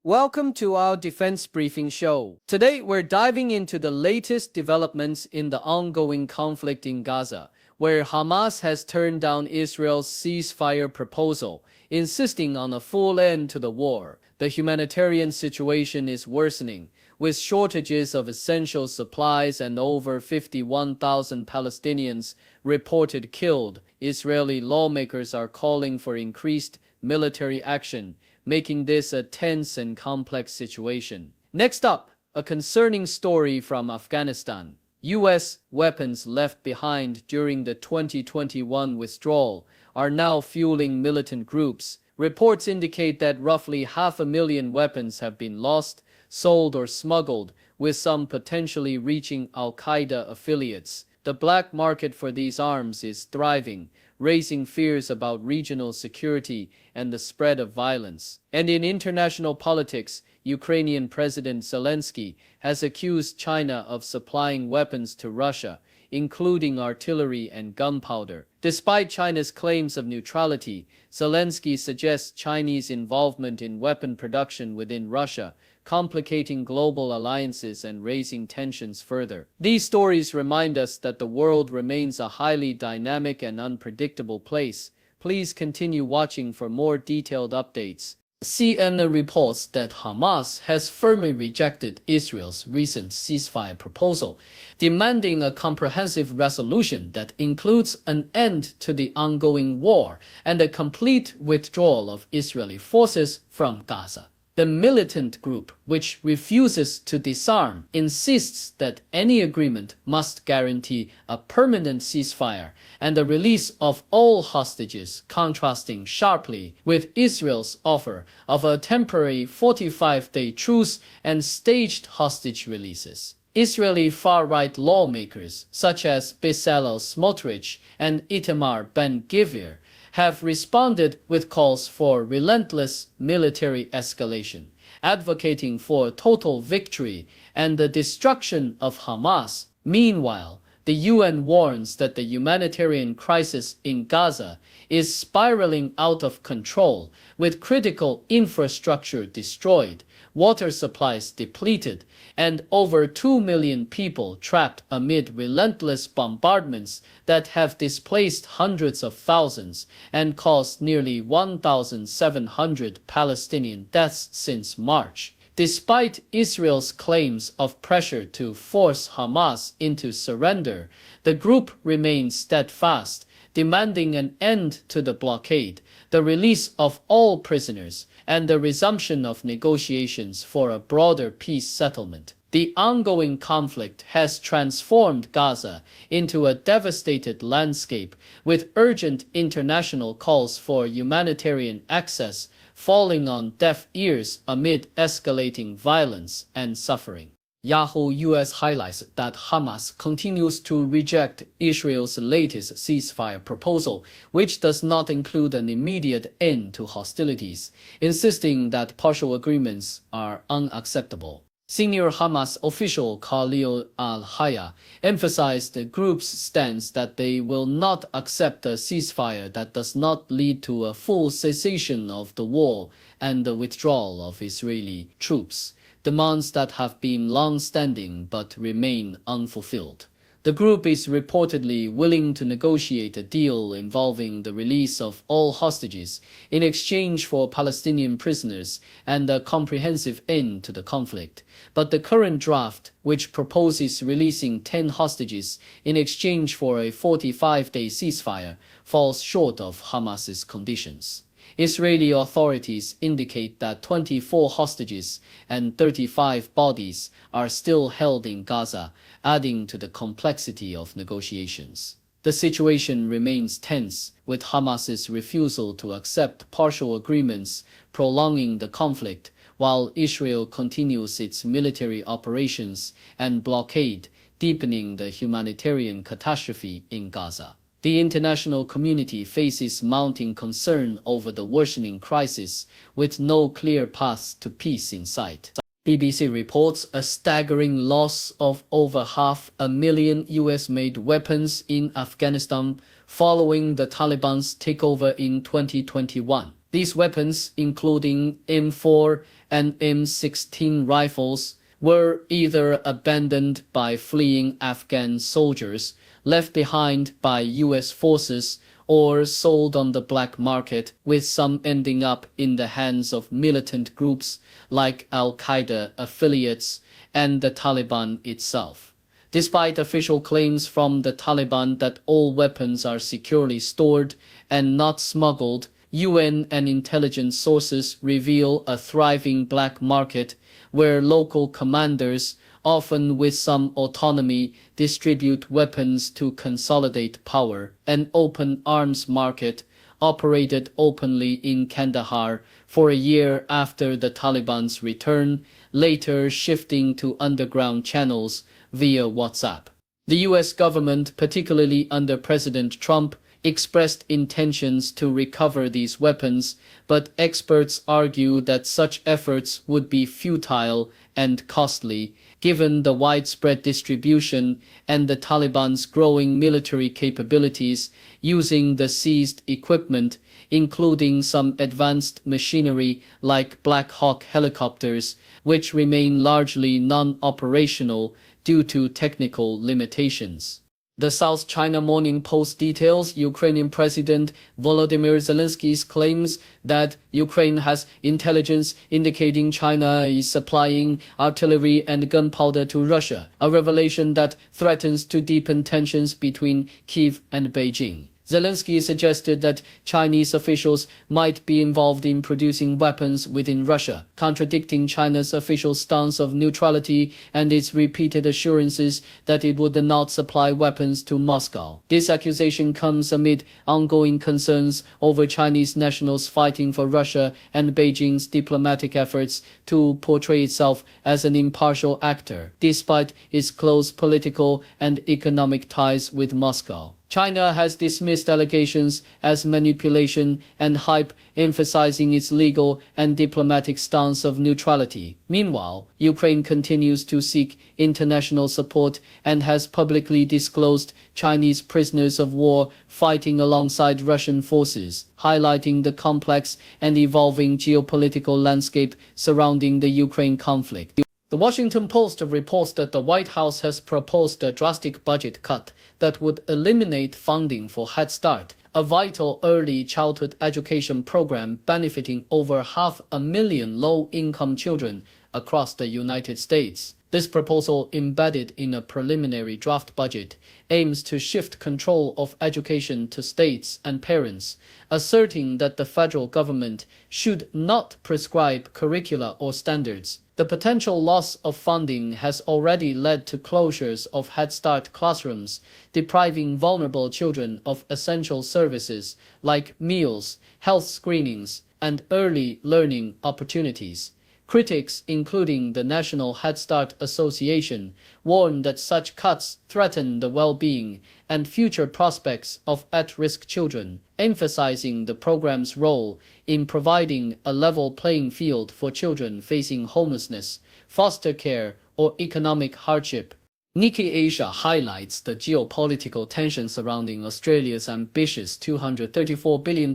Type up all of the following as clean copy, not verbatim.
Welcome to our Defense Briefing Show. Today, we're diving into the latest developments in the ongoing conflict in Gaza, where Hamas has turned down Israel's ceasefire proposal, insisting on a full end to the war. The humanitarian situation is worsening, with shortages of essential supplies and over 51,000 Palestinians reported killed. Israeli lawmakers are calling for increased military action, making this a tense and complex situation. Next up, a concerning story from Afghanistan. U.S. weapons left behind during the 2021 withdrawal are now fueling militant groups. Reports indicate that roughly 500,000 weapons have been lost, sold or smuggled, with some potentially reaching al-Qaeda affiliates. The black market for these arms is thriving, raising fears about regional security and the spread of violence. And in international politics, Ukrainian President Zelensky has accused China of supplying weapons to Russia, including artillery and gunpowder. Despite China's claims of neutrality, Zelensky suggests Chinese involvement in weapon production within Russia, complicating global alliances and raising tensions further. These stories remind us that the world remains a highly dynamic and unpredictable place. Please continue watching for more detailed updates. CNN reports that Hamas has firmly rejected Israel's recent ceasefire proposal, demanding a comprehensive resolution that includes an end to the ongoing war and a complete withdrawal of Israeli forces from Gaza. The militant group, which refuses to disarm, insists that any agreement must guarantee a permanent ceasefire and the release of all hostages, contrasting sharply with Israel's offer of a temporary 45-day truce and staged hostage releases. Israeli far-right lawmakers, such as Bezalel Smotrich and Itamar Ben-Gvir, have responded with calls for relentless military escalation, advocating for total victory and the destruction of Hamas. Meanwhile, the UN warns that the humanitarian crisis in Gaza is spiraling out of control, with critical infrastructure destroyed, water supplies depleted, and over 2 million people trapped amid relentless bombardments that have displaced hundreds of thousands and caused nearly 1,700 Palestinian deaths since March. Despite Israel's claims of pressure to force Hamas into surrender, the group remains steadfast, demanding an end to the blockade, the release of all prisoners, and the resumption of negotiations for a broader peace settlement. The ongoing conflict has transformed Gaza into a devastated landscape, with urgent international calls for humanitarian access falling on deaf ears amid escalating violence and suffering. Yahoo US highlights that Hamas continues to reject Israel's latest ceasefire proposal, which does not include an immediate end to hostilities, insisting that partial agreements are unacceptable. Senior Hamas official Khalil al-Hayya emphasized the group's stance that they will not accept a ceasefire that does not lead to a full cessation of the war and the withdrawal of Israeli troops, demands that have been long-standing but remain unfulfilled. The group is reportedly willing to negotiate a deal involving the release of all hostages in exchange for Palestinian prisoners and a comprehensive end to the conflict. But the current draft, which proposes releasing 10 hostages in exchange for a 45-day ceasefire, falls short of Hamas's conditions. Israeli authorities indicate that 24 hostages and 35 bodies are still held in Gaza, adding to the complexity of negotiations. The situation remains tense, with Hamas's refusal to accept partial agreements prolonging the conflict, while Israel continues its military operations and blockade, deepening the humanitarian catastrophe in Gaza. The international community faces mounting concern over the worsening crisis, with no clear path to peace in sight. BBC reports a staggering loss of over 500,000 US-made weapons in Afghanistan following the Taliban's takeover in 2021. These weapons, including M4 and M16 rifles, were either abandoned by fleeing Afghan soldiers, left behind by US forces, or sold on the black market, with some ending up in the hands of militant groups like Al-Qaeda affiliates and the Taliban itself. Despite official claims from the Taliban that all weapons are securely stored and not smuggled, UN and intelligence sources reveal a thriving black market where local commanders, often with some autonomy, distribute weapons to consolidate power. An open arms market operated openly in Kandahar for a year after the Taliban's return, later shifting to underground channels via WhatsApp. The US government, particularly under President Trump, expressed intentions to recover these weapons, but experts argue that such efforts would be futile and costly, given the widespread distribution and the Taliban's growing military capabilities using the seized equipment, including some advanced machinery like Black Hawk helicopters, which remain largely non-operational due to technical limitations. The South China Morning Post details Ukrainian President Volodymyr Zelensky's claims that Ukraine has intelligence indicating China is supplying artillery and gunpowder to Russia, a revelation that threatens to deepen tensions between Kyiv and Beijing. Zelensky suggested that Chinese officials might be involved in producing weapons within Russia, contradicting China's official stance of neutrality and its repeated assurances that it would not supply weapons to Moscow. This accusation comes amid ongoing concerns over Chinese nationals fighting for Russia and Beijing's diplomatic efforts to portray itself as an impartial actor, despite its close political and economic ties with Moscow. China has dismissed allegations as manipulation and hype, emphasizing its legal and diplomatic stance of neutrality. Meanwhile, Ukraine continues to seek international support and has publicly disclosed Chinese prisoners of war fighting alongside Russian forces, highlighting the complex and evolving geopolitical landscape surrounding the Ukraine conflict. The Washington Post reports that the White House has proposed a drastic budget cut that would eliminate funding for Head Start, a vital early childhood education program benefiting over 500,000 low-income children across the United States. This proposal, embedded in a preliminary draft budget, aims to shift control of education to states and parents, asserting that the federal government should not prescribe curricula or standards. The potential loss of funding has already led to closures of Head Start classrooms, depriving vulnerable children of essential services like meals, health screenings, and early learning opportunities. Critics, including the National Head Start Association, warn that such cuts threaten the well-being and future prospects of at-risk children, emphasizing the program's role in providing a level playing field for children facing homelessness, foster care, or economic hardship. Nikkei Asia highlights the geopolitical tension surrounding Australia's ambitious $234 billion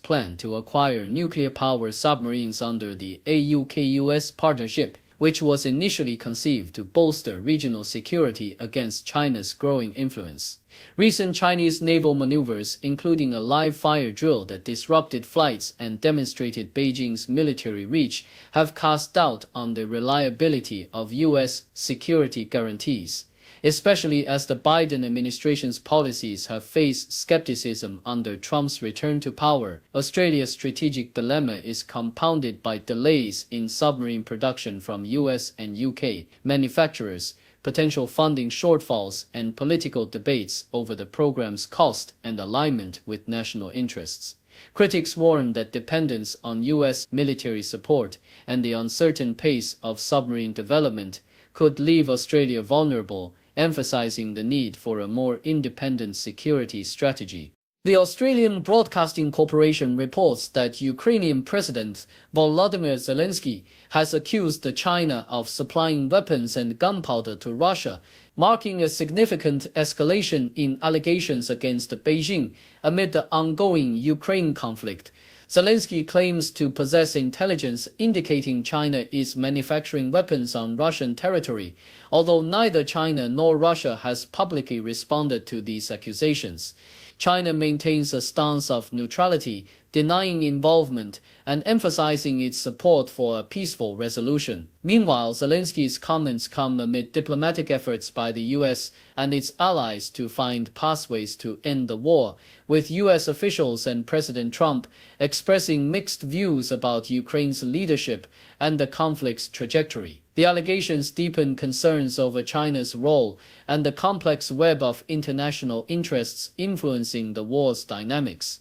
plan to acquire nuclear-powered submarines under the AUKUS partnership, which was initially conceived to bolster regional security against China's growing influence. Recent Chinese naval maneuvers, including a live-fire drill that disrupted flights and demonstrated Beijing's military reach, have cast doubt on the reliability of U.S. security guarantees, especially as the Biden administration's policies have faced skepticism under Trump's return to power. Australia's strategic dilemma is compounded by delays in submarine production from U.S. and UK manufacturers, potential funding shortfalls, and political debates over the program's cost and alignment with national interests. Critics warn that dependence on U.S. military support and the uncertain pace of submarine development could leave Australia vulnerable, emphasizing the need for a more independent security strategy. The Australian Broadcasting Corporation reports that Ukrainian President Volodymyr Zelensky has accused China of supplying weapons and gunpowder to Russia, marking a significant escalation in allegations against Beijing amid the ongoing Ukraine conflict. Zelensky claims to possess intelligence indicating China is manufacturing weapons on Russian territory, although neither China nor Russia has publicly responded to these accusations. China maintains a stance of neutrality, denying involvement and emphasizing its support for a peaceful resolution. Meanwhile, Zelensky's comments come amid diplomatic efforts by the US and its allies to find pathways to end the war, with US officials and President Trump expressing mixed views about Ukraine's leadership and the conflict's trajectory. The allegations deepen concerns over China's role and the complex web of international interests influencing the war's dynamics.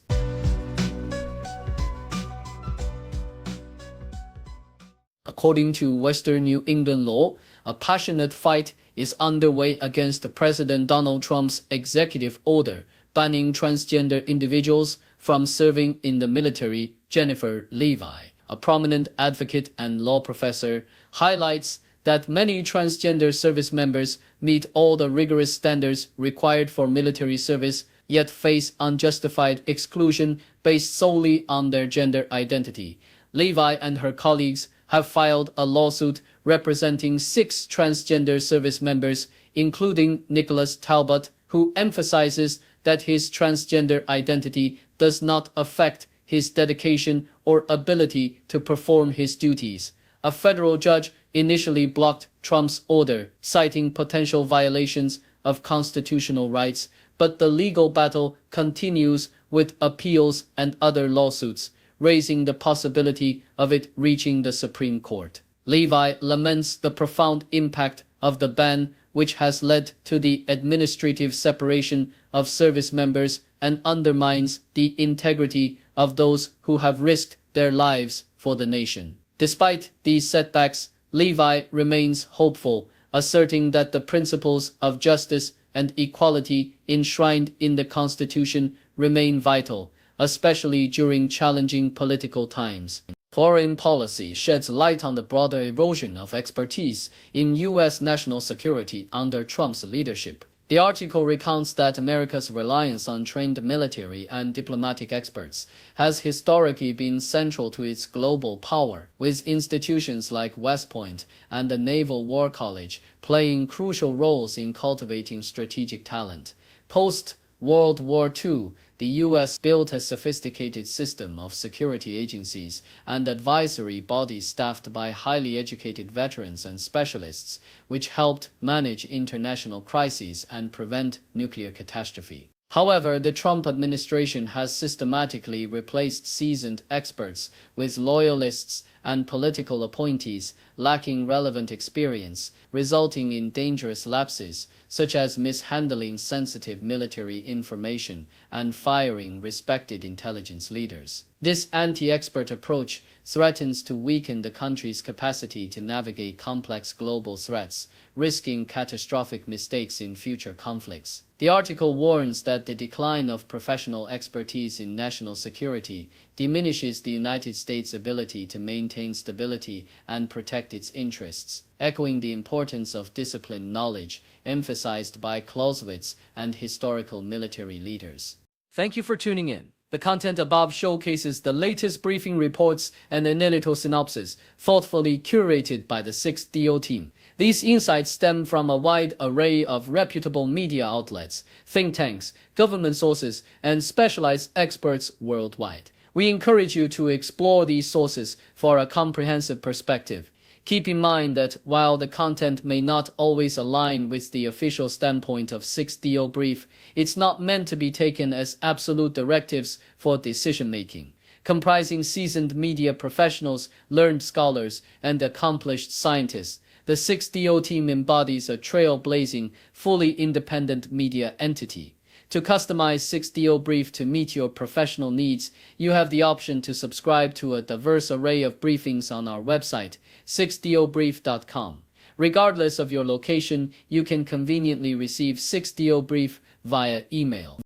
According to Western New England law, a passionate fight is underway against President Donald Trump's executive order banning transgender individuals from serving in the military. Jennifer Levi, a prominent advocate and law professor, highlights that many transgender service members meet all the rigorous standards required for military service, yet face unjustified exclusion based solely on their gender identity. Levi and her colleagues have filed a lawsuit representing 6 transgender service members, including Nicholas Talbot, who emphasizes that his transgender identity does not affect his dedication or ability to perform his duties. A federal judge initially blocked Trump's order, citing potential violations of constitutional rights, but the legal battle continues with appeals and other lawsuits, raising the possibility of it reaching the Supreme Court. Levi laments the profound impact of the ban, which has led to the administrative separation of service members and undermines the integrity of those who have risked their lives for the nation. Despite these setbacks, Levi remains hopeful, asserting that the principles of justice and equality enshrined in the Constitution remain vital, especially during challenging political times. Foreign policy sheds light on the broader erosion of expertise in U.S. national security under Trump's leadership. The article recounts that America's reliance on trained military and diplomatic experts has historically been central to its global power, with institutions like West Point and the Naval War College playing crucial roles in cultivating strategic talent. Post-World War II, the U.S. built a sophisticated system of security agencies and advisory bodies staffed by highly educated veterans and specialists, which helped manage international crises and prevent nuclear catastrophe. However, the Trump administration has systematically replaced seasoned experts with loyalists and political appointees lacking relevant experience, resulting in dangerous lapses, such as mishandling sensitive military information and firing respected intelligence leaders. This anti-expert approach threatens to weaken the country's capacity to navigate complex global threats, risking catastrophic mistakes in future conflicts. The article warns that the decline of professional expertise in national security diminishes the United States' ability to maintain stability and protect its interests, echoing the importance of disciplined knowledge emphasized by Clausewitz and historical military leaders. Thank you for tuning in. The content above showcases the latest briefing reports and analytical synopsis, thoughtfully curated by the 6th DO team. These insights stem from a wide array of reputable media outlets, think tanks, government sources, and specialized experts worldwide. We encourage you to explore these sources for a comprehensive perspective. Keep in mind that while the content may not always align with the official standpoint of 6th DO Brief, it's not meant to be taken as absolute directives for decision-making. Comprising seasoned media professionals, learned scholars, and accomplished scientists, the 6th DO team embodies a trailblazing, fully independent media entity. To customize 6th DO Brief to meet your professional needs, you have the option to subscribe to a diverse array of briefings on our website, 6dobrief.com. Regardless of your location, you can conveniently receive 6th DO Brief via email.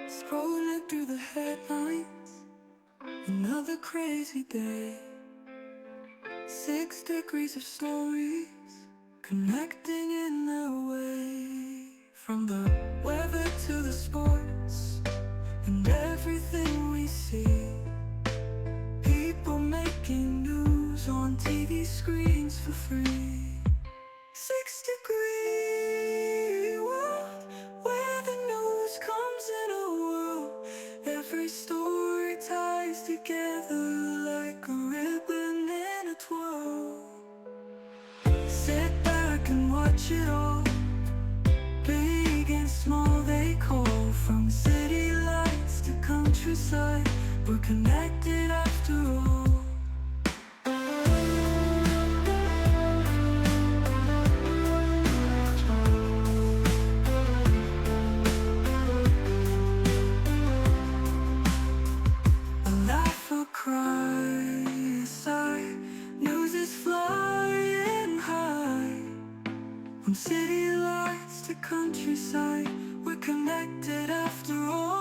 Scrolling through the headlines, another crazy day. 6 degrees of stories, connecting in their way. From the weather to the sports, and everything we see. like a ribbon in a twirl. Sit back and watch it all. Big and small they call. From city lights to countryside, we're connected after all. A laugh, a cry, a sigh. News is flying high. From city lights to countryside, we're connected after all.